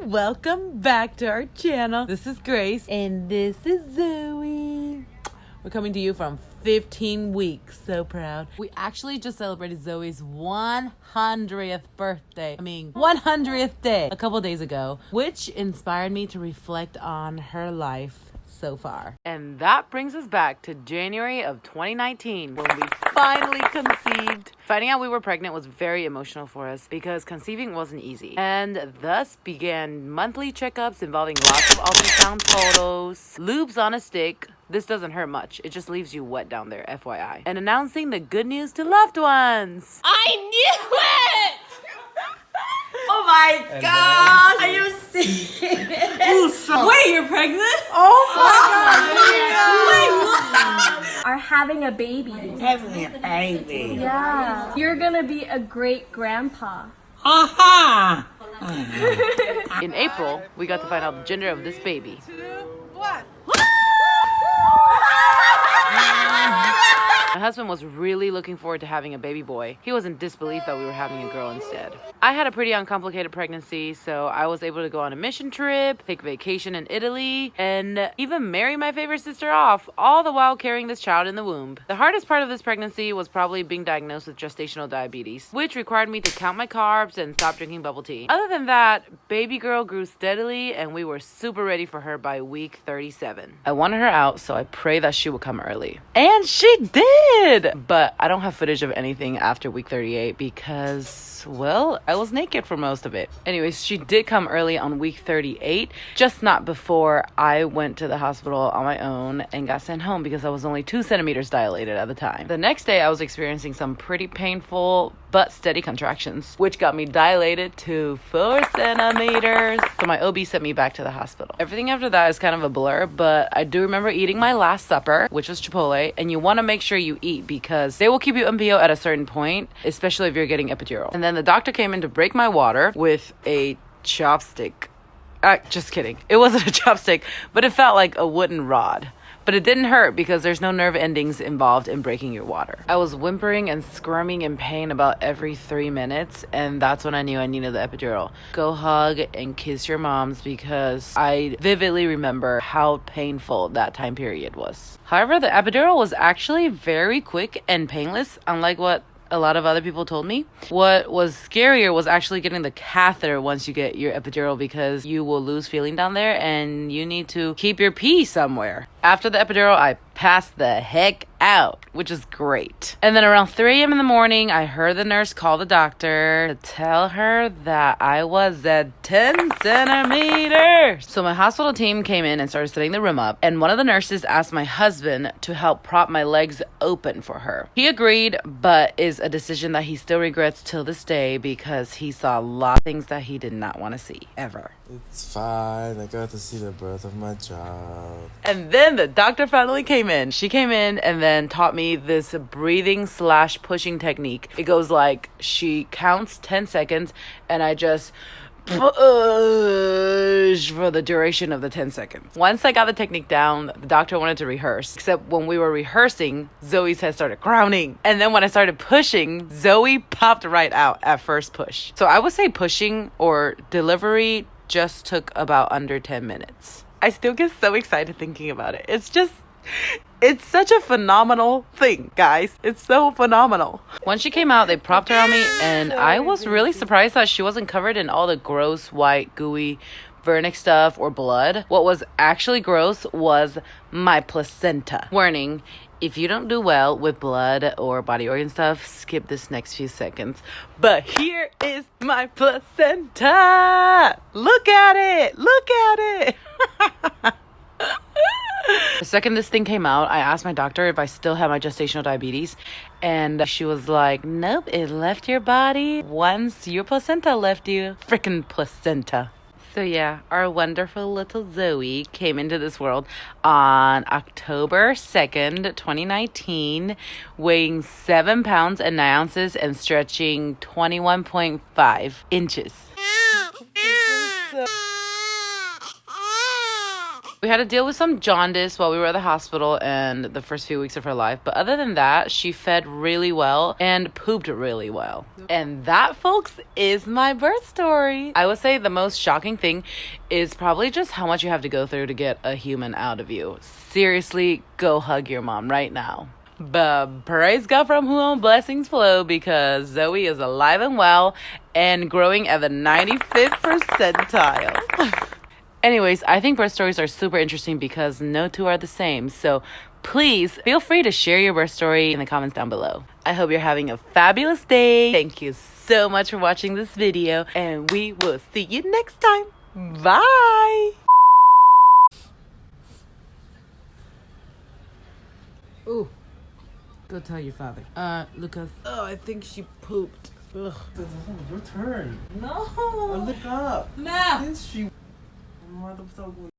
welcome back to our channel. This is Grace and this is Zoe. We're coming to you from 15 weeks. So proud. We actually just celebrated Zoe's 100th birthday. 100th day a couple days ago, which inspired me to reflect on her life so far. And that brings us back to January of 2019 when we finally conceived. Finding out we were pregnant was very emotional for us because conceiving wasn't easy. And thus began monthly checkups involving lots of ultrasound photos, lubes on a stick. This doesn't hurt much. It just leaves you wet down there, FYI. And announcing the good news to loved ones. I knew it! Oh my god! Are you serious? Wait, you're pregnant? Oh my god! Are having a baby. Having a baby. Yeah. You're gonna be a great grandpa. Aha! In April, we got to find out the gender of this baby. My husband was really looking forward to having a baby boy. He was in disbelief that we were having a girl instead. I had a pretty uncomplicated pregnancy, so I was able to go on a mission trip, take vacation in Italy, and even marry my favorite sister off, all the while carrying this child in the womb. The hardest part of this pregnancy was probably being diagnosed with gestational diabetes, which required me to count my carbs and stop drinking bubble tea. Other than that, baby girl grew steadily, and we were super ready for her by week 37. I wanted her out, so I prayed that she would come early. And she did! But I don't have footage of anything after week 38 because, well, I was naked for most of it. Anyways, she did come early on week 38, just not before I went to the hospital on my own and got sent home because I was only 2 centimeters dilated at the time. The next day, I was experiencing some pretty painful but steady contractions, which got me dilated to 4 centimeters. So my OB sent me back to the hospital. Everything after that is kind of a blur, but I do remember eating my last supper, which was Chipotle, and you want to make sure you eat because they will keep you MPO at a certain point, especially if you're getting epidural. And then the doctor came in to break my water with a chopstick. Just kidding. It wasn't a chopstick, but it felt like a wooden rod. But it didn't hurt because there's no nerve endings involved in breaking your water. I was whimpering and squirming in pain about every 3 minutes, and that's when I knew I needed the epidural. Go hug and kiss your moms because I vividly remember how painful that time period was. However, the epidural was actually very quick and painless, unlike what a lot of other people told me. What was scarier was actually getting the catheter once you get your epidural because you will lose feeling down there and you need to keep your pee somewhere. After the epidural, I passed the heck out, which is great. And then around 3 a.m. in the morning, I heard the nurse call the doctor to tell her that I was at 10 centimeters. So my hospital team came in and started setting the room up, and one of the nurses asked my husband to help prop my legs open for her. He agreed, but is a decision that he still regrets till this day because he saw a lot of things that he did not want to see, ever. It's fine. I got to see the birth of my child. And then the doctor finally came in. She came in and then taught me this breathing/pushing technique. It goes like she counts 10 seconds and I just push for the duration of the 10 seconds. Once I got the technique down, the doctor wanted to rehearse. Except when we were rehearsing, Zoe's head started crowning. And then when I started pushing, Zoe popped right out at first push. So I would say pushing or delivery just took about under 10 minutes. I still get so excited thinking about it. It's such a phenomenal thing, guys. It's so phenomenal. When she came out, they propped her on me, and I was really surprised that she wasn't covered in all the gross, white, gooey vernix stuff or blood. What was actually gross was my placenta. Warning, if you don't do well with blood or body organ stuff, skip this next few seconds. But here is my placenta. Look at it. Look at it. The second this thing came out, I asked my doctor if I still had my gestational diabetes, and she was like, nope, it left your body once your placenta left you. Frickin' placenta. So yeah, our wonderful little Zoe came into this world on October 2nd, 2019, weighing 7 pounds and 9 ounces and stretching 21.5 inches. We had to deal with some jaundice while we were at the hospital and the first few weeks of her life. But other than that, she fed really well and pooped really well. And that, folks, is my birth story. I would say the most shocking thing is probably just how much you have to go through to get a human out of you. Seriously, go hug your mom right now. But praise God from whom blessings flow, because Zoe is alive and well and growing at the 95th percentile. Anyways, I think birth stories are super interesting because no two are the same. So please feel free to share your birth story in the comments down below. I hope you're having a fabulous day. Thank you so much for watching this video, and we will see you next time. Bye. Ooh. Go tell your father. Lucas. Oh, I think she pooped. Ugh. Your turn. No. Look up. No. Since she...